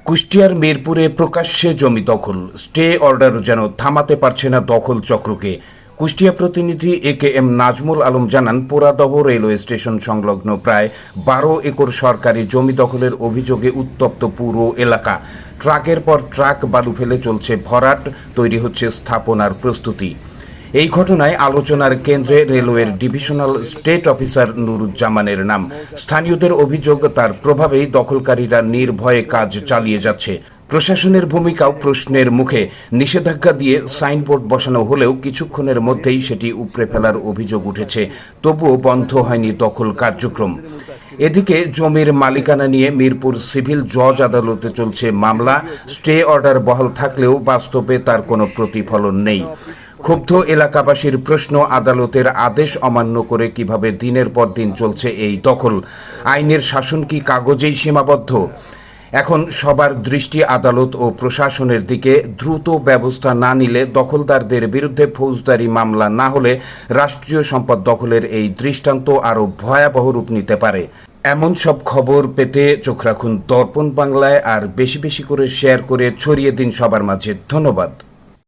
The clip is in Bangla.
কুষ্টিয়ার মিরপুরে প্রকাশ্যে জমি দখল, স্টে অর্ডারও যেন থামাতে পারছে না দখল চক্রকে। কুষ্টিয়া প্রতিনিধি AKM নাজমুল আলম জানান, পোড়াদহ রেলওয়ে স্টেশন সংলগ্ন প্রায় 12 একর সরকারি জমি দখলের অভিযোগে উত্তপ্ত পুরো এলাকা। ট্রাকের পর ট্রাক বালু ফেলে চলছে ভরাট, তৈরি হচ্ছে স্থাপনার প্রস্তুতি। এই ঘটনায় আলোচনার কেন্দ্রে রেলওয়ের ডিভিশনাল স্টেট অফিসার নুরুজ্জামানের নাম। স্থানীয়দের অভিযোগ, তার প্রভাবেই দখলকারীরা নির্ভয়ে কাজ চালিয়ে যাচ্ছে। প্রশাসনের ভূমিকাও প্রশ্নের মুখে। নিষেধাজ্ঞা দিয়ে সাইনবোর্ড বসানো হলেও কিছুক্ষণের মধ্যেই সেটি উপড়ে ফেলার অভিযোগ উঠেছে। তবুও বন্ধ হয়নি দখল কার্যক্রম। এদিকে জমির মালিকানা নিয়ে মিরপুর সিভিল জজ আদালতে চলছে মামলা। স্টে অর্ডার বহাল থাকলেও বাস্তবে তার কোনো প্রতিফলন নেই। ক্ষুব্ধ এলাকাবাসীর প্রশ্ন, আদালতের আদেশ অমান্য করে কিভাবে দিনের পর দিন চলছে এই দখল? আইনের শাসন কি কাগজেই সীমাবদ্ধ? এখন সবার দৃষ্টি আদালত ও প্রশাসনের দিকে। দ্রুত ব্যবস্থা না নিলে, দখলদারদের বিরুদ্ধে ফৌজদারি মামলা না হলে রাষ্ট্রীয় সম্পদ দখলের এই দৃষ্টান্ত আরও ভয়াবহ রূপ নিতে পারে। এমন সব খবর পেতে চোখ রাখুন দর্পণ বাংলায়, আর বেশি বেশি করে শেয়ার করে ছড়িয়ে দিন সবার মাঝে। ধন্যবাদ।